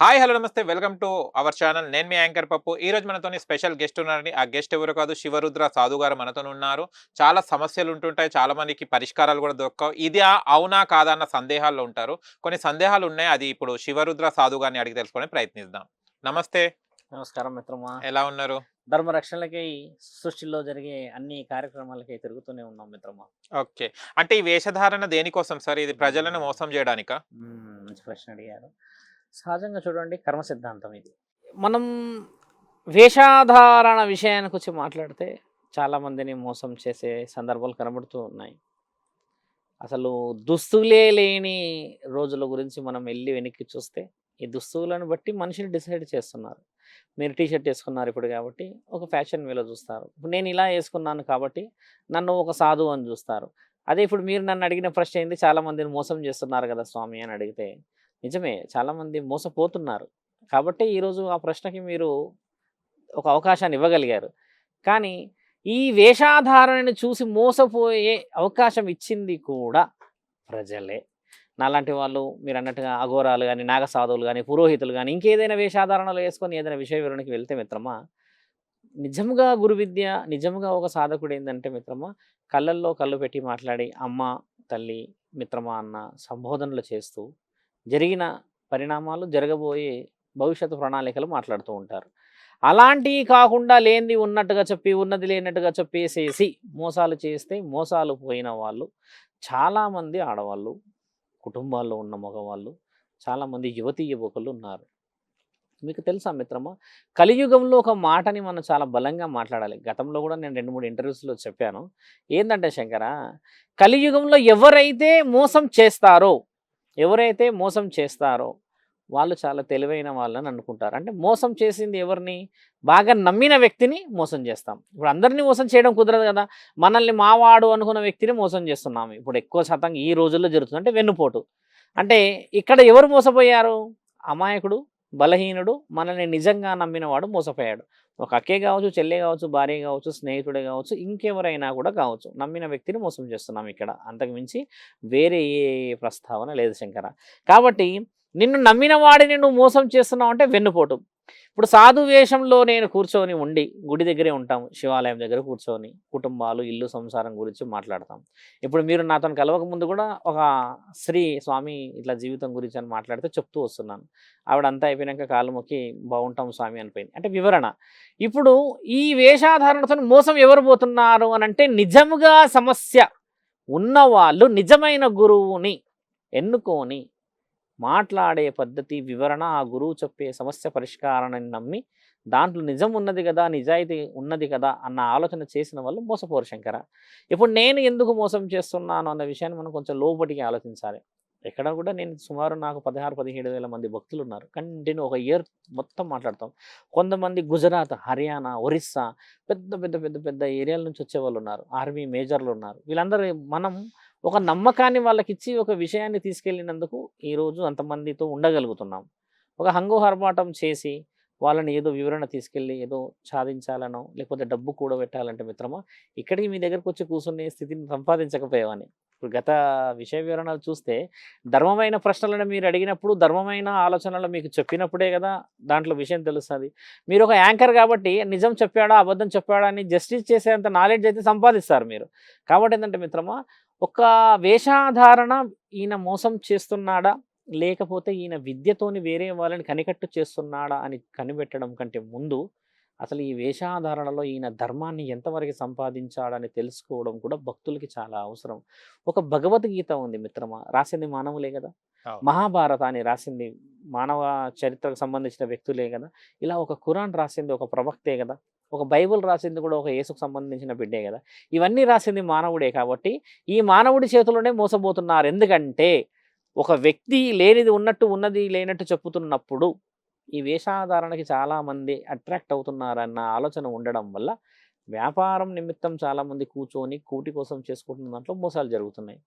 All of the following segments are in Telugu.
హాయ్ హలో నమస్తే వెల్కమ్ టు అవర్ ఛానల్. నేను మీ యాంకర్ పప్పు. ఈ రోజు మనతోని స్పెషల్ గెస్ట్ ఉన్నారండి. ఆ గెస్ట్ ఎవరో కాదు, శివరుద్ర సాధు గారు మనతోని ఉన్నారు. చాలా సమస్యలు ఉంటుంటాయి, చాలా మందికి పరిష్కారాలు కూడా దొరకవు. ఇది అవునా కాదా అన్న సందేహాల్లో ఉంటారు. కొన్ని సందేహాలు ఉన్నాయి, అది ఇప్పుడు శివరుద్ర సాధు గారిని అడిగి తెలుసుకునే ప్రయత్నిద్దాం. నమస్తే. నమస్కారం మిత్రమా. ఎలా ఉన్నారు? ధర్మ రక్షణలకై సృష్టిలో జరిగే అన్ని కార్యక్రమాలకై తిరుగుతూనే ఉన్నాం మిత్రమా. ఓకే. అంటే ఈ వేషధారణ దేనికోసం సార్? ఇది ప్రజలను మోసం చేయడానికా? మంచి ప్రశ్న అడిగారు. సహజంగా చూడండి, కర్మ సిద్ధాంతం ఇది. మనం వేషాధారణ విషయానికి వచ్చి మాట్లాడితే చాలామందిని మోసం చేసే సందర్భాలు కనబడుతూ ఉన్నాయి. అసలు దుస్తులే లేని రోజుల గురించి మనం వెళ్ళి వెనక్కి చూస్తే ఈ దుస్తువులను బట్టి మనిషిని డిసైడ్ చేస్తున్నారు. మీరు టీ షర్ట్ వేసుకున్నారు ఇప్పుడు కాబట్టి ఒక ఫ్యాషన్ వేలో చూస్తారు. ఇప్పుడు నేను ఇలా వేసుకున్నాను కాబట్టి నన్ను ఒక సాధువు అని చూస్తారు. అదే ఇప్పుడు మీరు నన్ను అడిగిన ప్రశ్న ఏంది, చాలామందిని మోసం చేస్తున్నారు కదా స్వామి అని అడిగితే, నిజమే, చాలామంది మోసపోతున్నారు. కాబట్టి ఈరోజు ఆ ప్రశ్నకి మీరు ఒక అవకాశాన్ని ఇవ్వగలిగారు. కానీ ఈ వేషాధారణని చూసి మోసపోయే అవకాశం ఇచ్చింది కూడా ప్రజలే. నాలాంటి వాళ్ళు మీరు అన్నట్టుగా అఘోరాలు కానీ, నాగసాధువులు కానీ, పురోహితులు కానీ, ఇంకేదైనా వేషాధారణలు వేసుకొని ఏదైనా విషయ వివరణకి వెళ్తే మిత్రమా, నిజంగా గురు విద్య, నిజంగా ఒక సాధకుడు ఏంటంటే మిత్రమా, కళ్ళల్లో కళ్ళు పెట్టి మాట్లాడి అమ్మ, తల్లి, మిత్రమా అన్న సంబోధనలు చేస్తూ జరిగిన పరిణామాలు, జరగబోయే భవిష్యత్తు ప్రణాళికలు మాట్లాడుతూ ఉంటారు. అలాంటివి కాకుండా లేనిది ఉన్నట్టుగా చెప్పి, ఉన్నది లేనట్టుగా చెప్పేసేసి మోసాలు చేస్తే మోసాలు పోయిన వాళ్ళు చాలామంది ఆడవాళ్ళు, కుటుంబాల్లో ఉన్న మగవాళ్ళు, చాలామంది యువతీ యువకులు ఉన్నారు. మీకు తెలుసా మిత్రమా, కలియుగంలో ఒక మాటని మనం చాలా బలంగా మాట్లాడాలి. గతంలో కూడా నేను 2, 3 ఇంటర్వ్యూస్లో చెప్పాను. ఏంటంటే శంకర, కలియుగంలో ఎవరైతే మోసం చేస్తారో వాళ్ళు చాలా తెలివైన వాళ్ళని అనుకుంటారు. అంటే మోసం చేసింది ఎవరిని? బాగా నమ్మిన వ్యక్తిని మోసం చేస్తాం. ఇప్పుడు అందరినీ మోసం చేయడం కుదరదు కదా. మనల్ని మావాడు అనుకున్న వ్యక్తిని మోసం చేస్తున్నాము. ఇప్పుడు ఎక్కువ శాతం ఈ రోజుల్లో జరుగుతుంది అంటే వెన్నుపోటు. అంటే ఇక్కడ ఎవరు మోసపోయారు? అమాయకుడు, బలహీనుడు, మనల్ని నిజంగా నమ్మినవాడు మోసపోయాడు. ఒక అక్కే కావచ్చు, చెల్లె కావచ్చు, భార్య కావచ్చు, స్నేహితుడే కావచ్చు, ఇంకెవరైనా కూడా కావచ్చు, నమ్మిన వ్యక్తిని మోసం చేస్తున్నాం ఇక్కడ. అంతకుమించి వేరే ఏ ప్రస్తావన లేదు శంకర. కాబట్టి నిన్ను నమ్మిన వాడిని నువ్వు మోసం చేస్తున్నావు అంటే వెన్నుపోటు. ఇప్పుడు సాధు వేషంలో నేను కూర్చొని ఉండి, గుడి దగ్గరే ఉంటాము, శివాలయం దగ్గర కూర్చొని కుటుంబాలు, ఇల్లు, సంసారం గురించి మాట్లాడతాం. ఇప్పుడు మీరు నాతో కలవక ముందు కూడా ఒక స్త్రీ స్వామి ఇట్లా జీవితం గురించి అని మాట్లాడితే చెప్తూ వస్తున్నాను. ఆవిడ అంతా అయిపోయినాక కాలు మొక్కి బాగుంటాం స్వామి అనిపోయింది. అంటే వివరణ. ఇప్పుడు ఈ వేషాధారణతో మోసం ఎవరు పోతున్నారు అని అంటే, నిజముగా సమస్య ఉన్నవాళ్ళు నిజమైన గురువుని ఎన్నుకొని మాట్లాడే పద్ధతి, వివరణ, ఆ గురువు చెప్పే సమస్య పరిష్కారాన్ని నమ్మి దాంట్లో నిజం ఉన్నది కదా, నిజాయితీ ఉన్నది కదా అన్న ఆలోచన చేసిన వాళ్ళు మోసపోరు శంకర. ఇప్పుడు నేను ఎందుకు మోసం చేస్తున్నాను అన్న విషయాన్ని మనం కొంచెం లోపటికి ఆలోచించాలి. ఎక్కడ కూడా నేను సుమారు నాకు 16-17 వేల మంది భక్తులు ఉన్నారు. కంటిన్యూ ఒక ఇయర్ మొత్తం మాట్లాడతాం. కొంతమంది గుజరాత్, హర్యానా, ఒరిస్సా, పెద్ద పెద్ద పెద్ద పెద్ద ఏరియాల నుంచి వచ్చేవాళ్ళు ఉన్నారు. ఆర్మీ మేజర్లు ఉన్నారు. వీళ్ళందరూ మనం ఒక నమ్మకాన్ని వాళ్ళకిచ్చి ఒక విషయాన్ని తీసుకెళ్ళినందుకు ఈరోజు అంతమందితో ఉండగలుగుతున్నాం. ఒక హంగోహర్బాటం చేసి వాళ్ళని ఏదో వివరణ తీసుకెళ్ళి ఏదో సాధించాలనో లేకపోతే డబ్బు కూడబెట్టాలంటే మిత్రమా, ఇక్కడికి మీ దగ్గరకు వచ్చి కూర్చునే స్థితిని సంపాదించకపోయేవాని. ఇప్పుడు గత విషయ వివరణలు చూస్తే ధర్మమైన ప్రశ్నలను మీరు అడిగినప్పుడు, ధర్మమైన ఆలోచనలు మీకు చెప్పినప్పుడే కదా దాంట్లో విషయం తెలుస్తుంది. మీరు ఒక యాంకర్ కాబట్టి నిజం చెప్పాడా, అబద్ధం చెప్పాడా అని జస్టిస్ చేసేంత నాలెడ్జ్ అయితే సంపాదిస్తారు మీరు. కాబట్టి ఏంటంటే మిత్రమా, ఒక వేషాధారణ ఈయన మోసం చేస్తున్నాడా, లేకపోతే ఈయన విద్యతోని వేరే వాళ్ళని కనికట్టు చేస్తున్నాడా అని కనిపెట్టడం కంటే ముందు అసలు ఈ వేషాధారణలో ఈయన ధర్మాన్ని ఎంతవరకు సంపాదించాడని తెలుసుకోవడం కూడా భక్తులకి చాలా అవసరం. ఒక భగవద్గీత ఉంది మిత్రమా, రాసింది మానవులే కదా. మహాభారతాన్ని రాసింది మానవ చరిత్రకు సంబంధించిన వ్యక్తులే కదా. ఇలా ఒక ఖురాన్ రాసింది ఒక ప్రవక్తే కదా. ఒక బైబుల్ రాసింది కూడా ఒక యేసుకు సంబంధించిన బిడ్డే కదా. ఇవన్నీ రాసింది మానవుడే. కాబట్టి ఈ మానవుడి చేతిలోనే మోసపోతున్నారు. ఎందుకంటే ఒక వ్యక్తి లేనిది ఉన్నట్టు, ఉన్నది లేనట్టు చెప్పుతున్నప్పుడు ఈ వేషాధారణకి చాలామంది అట్రాక్ట్ అవుతున్నారన్న ఆలోచన ఉండడం వల్ల వ్యాపారం నిమిత్తం చాలామంది కూర్చొని కూటి కోసం చేసుకుంటున్న దాంట్లో మోసాలు జరుగుతున్నాయి.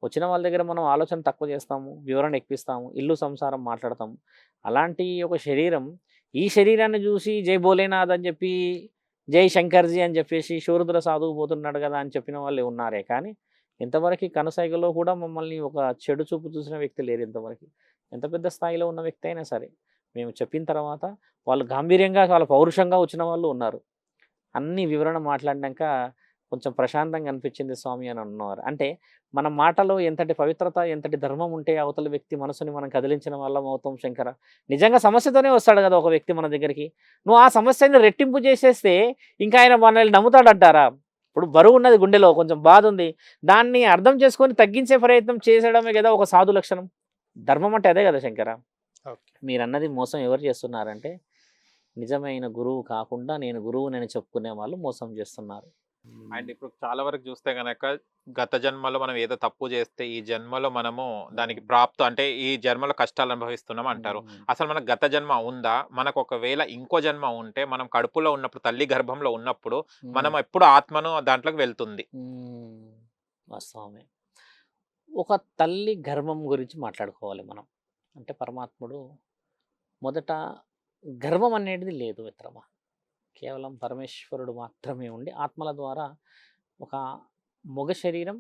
వచ్చిన వాళ్ళ దగ్గర మనం ఆలోచన తక్కువ చేస్తాము, వివరణ ఎక్కిస్తాము, ఇల్లు సంసారం మాట్లాడతాము. అలాంటి ఒక శరీరం, ఈ శరీరాన్ని చూసి జై భోలేనాథ్ అని చెప్పి, జై శంకర్జీ అని చెప్పేసి శూరుద్ర సాధువు పోతున్నాడు కదా అని చెప్పిన వాళ్ళే ఉన్నారే కానీ ఇంతవరకు కనసైగలో కూడా మమ్మల్ని ఒక చెడు చూపు చూసిన వ్యక్తి లేరు ఇంతవరకు. ఎంత పెద్ద స్థాయిలో ఉన్న వ్యక్తి అయినా సరే. మేము చెప్పిన తర్వాత వాళ్ళు గాంభీర్యంగా చాలా పౌరుషంగా వచ్చిన వాళ్ళు ఉన్నారు. అన్ని వివరణ మాట్లాడినాక కొంచెం ప్రశాంతంగా అనిపించింది స్వామి అని అన్నారు. అంటే మన మాటలో ఎంతటి పవిత్రత, ఎంతటి ధర్మం ఉంటే అవతల వ్యక్తి మనసుని మనం కదిలించిన వాళ్ళం అవుతాం శంకర. నిజంగా సమస్యతోనే వస్తాడు కదా ఒక వ్యక్తి మన దగ్గరికి. నువ్వు ఆ సమస్యని రెట్టింపు చేసేస్తే ఇంకా ఆయన మనల్ని నమ్ముతాడంటారా? ఇప్పుడు బరువు ఉన్నది గుండెలో, కొంచెం బాధ ఉంది. దాన్ని అర్థం చేసుకొని తగ్గించే ప్రయత్నం చేసడమే కదా ఒక సాధు లక్షణం. ధర్మం అంటే అదే కదా శంకర. ఓకే. మీరన్నది మోసం ఎవరు చేస్తున్నారంటే నిజమైన గురువు కాకుండా నేను గురువునని చెప్పుకునే వాళ్ళు మోసం చేస్తున్నారు. అండ్ ఇప్పుడు చాలా వరకు చూస్తే గనక గత జన్మలో మనం ఏదో తప్పు చేస్తే ఈ జన్మలో మనము దానికి ప్రాప్తం అంటే ఈ జన్మలో కష్టాలు అనుభవిస్తున్నాం అంటారు. అసలు మనకు గత జన్మ ఉందా? మనకు ఒకవేళ ఇంకో జన్మ ఉంటే మనం కడుపులో ఉన్నప్పుడు తల్లి గర్భంలో ఉన్నప్పుడు మనం ఎప్పుడు ఆత్మను దాంట్లోకి వెళ్తుంది. వాస్తవమే. ఒక తల్లి గర్భం గురించి మాట్లాడుకోవాలి మనం. అంటే పరమాత్ముడు మొదట గర్వం అనేది లేదు మిత్రమా. కేవలం పరమేశ్వరుడు మాత్రమే ఉండి ఆత్మల ద్వారా ఒక మగ శరీరం,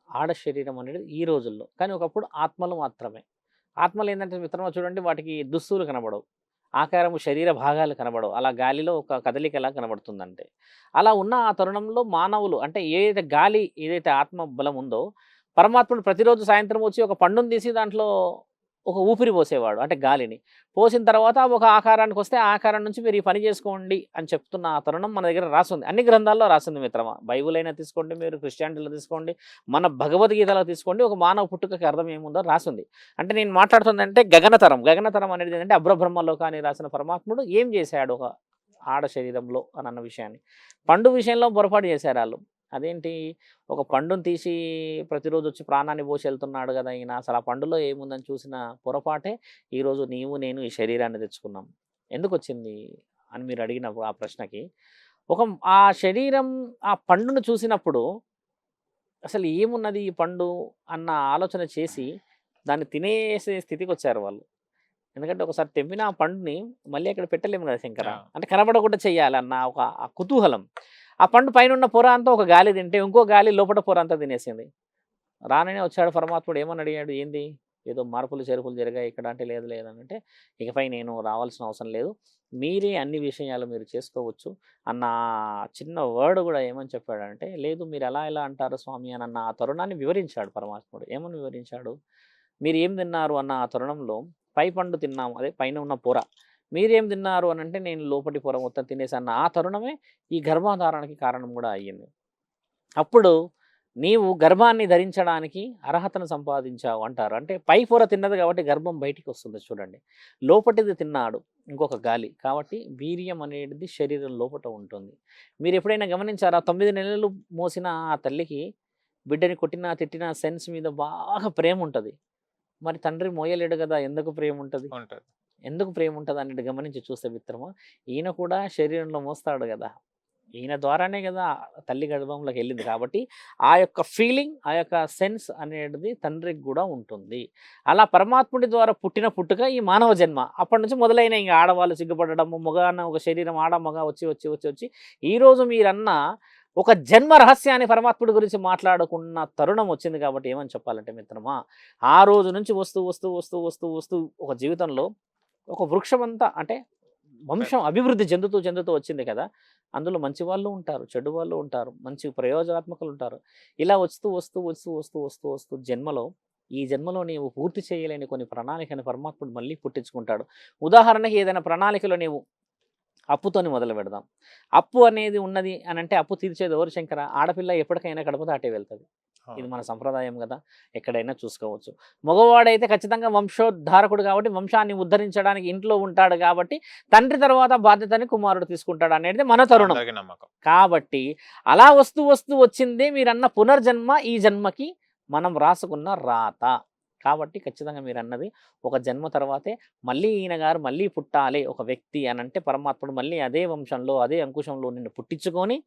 ఆడ శరీరం అనేది ఈ రోజుల్లో. కానీ ఒకప్పుడు ఆత్మలు మాత్రమే. ఆత్మలు ఏంటంటే మిత్రమా చూడండి, వాటికి దుస్తులు కనబడవు, ఆకారము శరీర భాగాలు కనబడవు, అలా గాలిలో ఒక కదలికలా కనబడుతుందంటే. అలా ఉన్న ఆ తరుణంలో మానవులు అంటే ఏదైతే గాలి, ఏదైతే ఆత్మ బలం ఉందో పరమాత్ముడు ప్రతిరోజు సాయంత్రం వచ్చి ఒక పండును తీసి దాంట్లో ఒక ఊపిరి పోసేవాడు, అంటే గాలిని పోసిన తర్వాత ఒక ఆకారానికి వస్తే ఆ ఆకారం నుంచి మీరు ఈ పని చేసుకోండి అని చెప్తున్న ఆ తరుణం మన దగ్గర రాసింది. అన్ని గ్రంథాల్లో రాసింది మిత్రమా. బైబుల్ అయినా తీసుకోండి, మీరు క్రిస్టియానిటీలో తీసుకోండి, మన భగవద్గీతలో తీసుకోండి, ఒక మానవ పుట్టుకకి అర్థం ఏముందో రాసింది. అంటే నేను మాట్లాడుతుందంటే గగనతరం. గగనతరం అనేది ఏంటంటే అబ్రబ్రహ్మలోకాన్ని రాసిన పరమాత్ముడు ఏం చేశాడు ఒక ఆడ శరీరంలో అని అన్న విషయాన్ని. పండు విషయంలో పొరపాటు చేశారు వాళ్ళు. అదేంటి, ఒక పండును తీసి ప్రతిరోజు వచ్చి ప్రాణాన్ని పోసి వెళ్తున్నాడు కదా ఈయన, అసలు ఆ పండులో ఏముందని చూసిన పొరపాటే ఈరోజు నీవు నేను ఈ శరీరాన్ని తెచ్చుకున్నాం. ఎందుకు వచ్చింది అని మీరు అడిగినప్పుడు ఆ ప్రశ్నకి ఒక ఆ శరీరం ఆ పండును చూసినప్పుడు అసలు ఏమున్నది ఈ పండు అన్న ఆలోచన చేసి దాన్ని తినేసే స్థితికి వచ్చారు వాళ్ళు. ఎందుకంటే ఒకసారి తెంపిన ఆ పండుని మళ్ళీ అక్కడ పెట్టలేము కదా శంకర. అంటే కనబడకుండా చెయ్యాలన్న ఒక ఆ కుతూహలం. ఆ పండు పైన ఉన్న పొర అంతా ఒక గాలి తింటే ఇంకో గాలి లోపల పొర అంతా తినేసింది. రాననే వచ్చాడు పరమాత్ముడు, ఏమని అడిగాడు, ఏంది ఏదో మార్పులు చేర్పులు జరిగాయి ఇక్కడ అంటే, లేదు లేదనంటే ఇకపై నేను రావాల్సిన అవసరం లేదు, మీరే అన్ని విషయాలు మీరు చేసుకోవచ్చు అన్న చిన్న వర్డ్ కూడా ఏమని చెప్పాడంటే, లేదు మీరు ఎలా ఎలా అంటారు స్వామి అని అన్న ఆ తరుణాన్ని వివరించాడు పరమాత్ముడు. ఏమని వివరించాడు, మీరు ఏం తిన్నారు అన్న ఆ తరుణంలో పై పండు తిన్నాము, అదే పైన ఉన్న పొర, మీరేం తిన్నారు అని అంటే నేను లోపటి పొర మొత్తం తినేసాను. ఆ తరుణమే ఈ గర్భధారణకి కారణం కూడా అయ్యింది. అప్పుడు నీవు గర్భాన్ని ధరించడానికి అర్హతను సంపాదించావు అంటారు. అంటే పై పొర తిన్నది కాబట్టి గర్భం బయటికి వస్తుంది చూడండి, లోపటిది తిన్నాడు ఇంకొక గాలి కాబట్టి వీర్యం అనేది శరీరం లోపట ఉంటుంది. మీరు ఎప్పుడైనా గమనించారా, 9 నెలలు మోసిన ఆ తల్లికి బిడ్డని కొట్టినా తిట్టినా సెన్స్ మీద బాగా ప్రేమ ఉంటుంది. మరి తండ్రి మోయలేడు కదా, ఎందుకు ప్రేమ ఉంటుంది? ఉంటది. ఎందుకు ప్రేమ ఉంటుంది అన్నట్టు గమనించి చూస్తే మిత్రమా, ఈయన కూడా శరీరంలో మోస్తాడు కదా, ఈయన ద్వారానే కదా తల్లి గర్భంలోకి వెళ్ళింది కాబట్టి ఆ యొక్క ఫీలింగ్, ఆ యొక్క సెన్స్ అనేది తండ్రికి కూడా ఉంటుంది. అలా పరమాత్ముడి ద్వారా పుట్టిన పుట్టుక ఈ మానవ జన్మ. అప్పటి నుంచి మొదలైన ఇంకా ఆడవాళ్ళు సిగ్గుపడడము, మగ అన్న ఒక శరీరం ఆడ మగ వచ్చి వచ్చి వచ్చి వచ్చి ఈరోజు మీరన్న ఒక జన్మ రహస్యాన్ని పరమాత్ముడి గురించి మాట్లాడుకున్న తరుణం వచ్చింది. కాబట్టి ఏమని చెప్పాలంటే మిత్రమా, ఆ రోజు నుంచి వస్తూ వస్తూ వస్తూ వస్తూ వస్తూ ఒక జీవితంలో ఒక వృక్షం అంతా అంటే వంశం అభివృద్ధి చెందుతూ చెందుతూ వచ్చింది కదా. అందులో మంచి వాళ్ళు ఉంటారు, చెడు వాళ్ళు ఉంటారు, మంచి ప్రయోజనాత్మకులు ఉంటారు. ఇలా వస్తూ వస్తూ వస్తూ వస్తూ వస్తూ వస్తూ జన్మలో ఈ జన్మలో నీవు పూర్తి చేయలేని కొన్ని ప్రణాళికని పరమాత్ముడు మళ్ళీ పుట్టించుకుంటాడు. ఉదాహరణకి ఏదైనా ప్రణాళికలో నీవు అప్పుతోని మొదలు పెడదాం. అప్పు అనేది ఉన్నది అని అంటే అప్పు తీర్చేది ఎవరు శంకర? ఆడపిల్ల ఎప్పటికైనా కడుపు దాటే వెళ్తుంది. ఇది మన సంప్రదాయం కదా, ఎక్కడైనా చూసుకోవచ్చు. మగవాడైతే ఖచ్చితంగా వంశోద్ధారకుడు కాబట్టి వంశాన్ని ఉద్ధరించడానికి ఇంట్లో ఉంటాడు కాబట్టి తండ్రి తర్వాత బాధ్యతని కుమారుడు తీసుకుంటాడు అనేది మన తరుణం. అందరికీ నమ్మకం. కాబట్టి అలా వస్తూ వస్తూ వచ్చిందే మీరన్న పునర్జన్మ, ఈ జన్మకి మనం రాసుకున్న రాత. కాబట్టి ఖచ్చితంగా మీరు అన్నది ఒక జన్మ తర్వాతే మళ్ళీ ఈయన గారు మళ్ళీ పుట్టాలి ఒక వ్యక్తి అని అంటే పరమాత్ముడు మళ్ళీ అదే వంశంలో అదే అంకుశంలో నిన్ను పుట్టించుకొని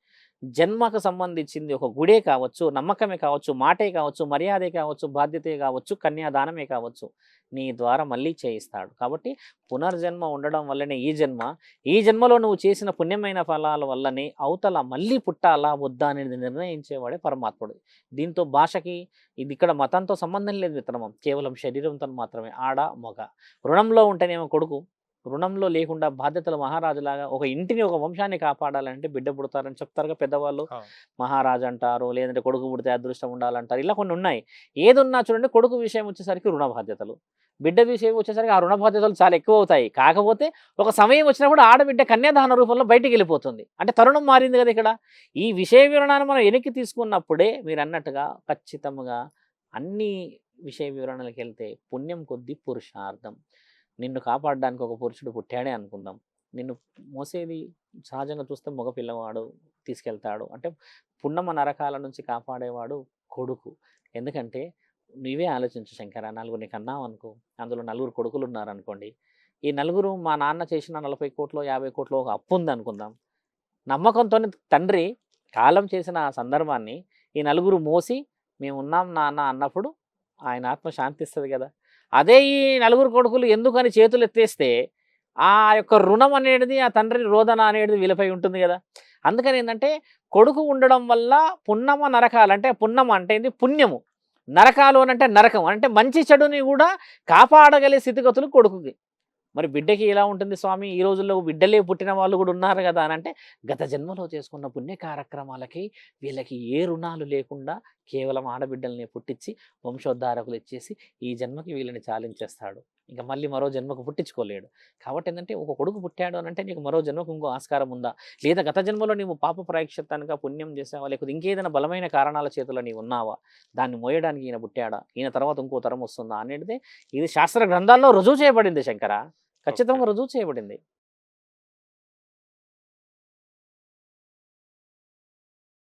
జన్మకు సంబంధించింది ఒక గుడే కావచ్చు, నమ్మకమే కావచ్చు, మాటే కావచ్చు, మర్యాదే కావచ్చు, బాధ్యతే కావచ్చు, కన్యాదానమే కావచ్చు, నీ ద్వారా మళ్ళీ చేయిస్తాడు. కాబట్టి పునర్జన్మ ఉండడం వల్లనే ఈ జన్మలో నువ్వు చేసిన పుణ్యమైన ఫలాల వల్లనే అవతల మళ్ళీ పుట్టాలా వద్దా అనేది నిర్ణయించేవాడే పరమాత్ముడు. దీంతో భాషకి ఇది ఇక్కడ మతంతో సంబంధం లేదు మిత్రమం, కేవలం శరీరంతో మాత్రమే. ఆడ మగ రుణంలో ఉంటేనేమో కొడుకు, రుణంలో లేకుండా బాధ్యతలు మహారాజులాగా ఒక ఇంటిని ఒక వంశాన్ని కాపాడాలంటే బిడ్డ పుడతారని చెప్తారుగా పెద్దవాళ్ళు. అవును. మహారాజు అంటారు, లేదంటే కొడుకు పుడితే అదృష్టం ఉండాలంటారు. ఇలా కొన్ని ఉన్నాయి. ఏదున్నా చూడండి, కొడుకు విషయం వచ్చేసరికి రుణ బాధ్యతలు, బిడ్డ విషయం వచ్చేసరికి ఆ రుణ బాధ్యతలు చాలా ఎక్కువ అవుతాయి. కాకపోతే ఒక సమయం వచ్చినప్పుడు ఆడబిడ్డ కన్యాదాన రూపంలో బయటికి వెళ్ళిపోతుంది. అంటే తరుణం మారింది కదా ఇక్కడ. ఈ విషయ వివరణను మనం వెనక్కి తీసుకున్నప్పుడే మీరు అన్నట్టుగా ఖచ్చితంగా అన్ని విషయ వివరణలకు వెళ్తే పుణ్యం కొద్దీ పురుషార్థం. నిన్ను కాపాడడానికి ఒక పురుషుడు పుట్టాడే అనుకుందాం. నిన్ను మోసేది సహజంగా చూస్తే మగ పిల్లవాడు తీసుకెళ్తాడు. అంటే పున్నమ నరకాల నుంచి కాపాడేవాడు కొడుకు. ఎందుకంటే నువ్వే ఆలోచించు శంకర, నలుగురిని కన్నావు అనుకో, అందులో నలుగురు కొడుకులు ఉన్నారనుకోండి. ఈ నలుగురు మా నాన్న చేసిన 40 కోట్లో 50 కోట్లో ఒక అప్పు ఉంది అనుకుందాం. నమ్మకంతోని తండ్రి కాలం చేసిన ఆ సందర్భాన్ని ఈ నలుగురు మోసి మేమున్నాం నాన్న అన్నప్పుడు ఆయన ఆత్మ శాంతిస్తుంది కదా. అదే ఈ నలుగురు కొడుకులు ఎందుకని చేతులు ఎత్తేస్తే ఆ యొక్క రుణం అనేది, ఆ తండ్రి రోదన అనేది వీళ్ళపై ఉంటుంది కదా. అందుకని ఏంటంటే కొడుకు ఉండడం వల్ల పున్నమ నరకాలు, అంటే పున్నమ అంటే ఏంది, పుణ్యము, నరకాలు అని అంటే నరకం, అంటే మంచి చెడుని కూడా కాపాడగలే స్థితిగతులు కొడుకుకి. మరి బిడ్డకి ఎలా ఉంటుంది స్వామి, ఈ రోజుల్లో బిడ్డలే పుట్టిన వాళ్ళు కూడా ఉన్నారు కదా అని అంటే, గత జన్మలో చేసుకున్న పుణ్య కార్యక్రమాలకి వీళ్ళకి ఏ రుణాలు లేకుండా కేవలం ఆడబిడ్డల్ని పుట్టించి వంశోద్ధారకులు ఇచ్చేసి ఈ జన్మకి వీళ్ళని చాలించేస్తాడు. ఇంకా మళ్ళీ మరో జన్మకు పుట్టించుకోలేడు. కాబట్టి ఏంటంటే ఒక కొడుకు పుట్టాడు అని అంటే నీకు మరో జన్మకు ఇంకో ఆస్కారం ఉందా, లేదా గత జన్మలో నీవు పాప ప్రాయశ్చిత్తానికి పుణ్యం చేసావా, లేకపోతే ఇంకేదైనా బలమైన కారణాల చేతిలో నీవు ఉన్నావా, దాన్ని మోయడానికి ఈయన పుట్టాడా, ఈయన తర్వాత ఇంకో తరం వస్తుందా అనేది ఇది శాస్త్ర గ్రంథాల్లో రుజువు చేయబడింది శంకర, ఖచ్చితంగా రుజువు చేయబడింది.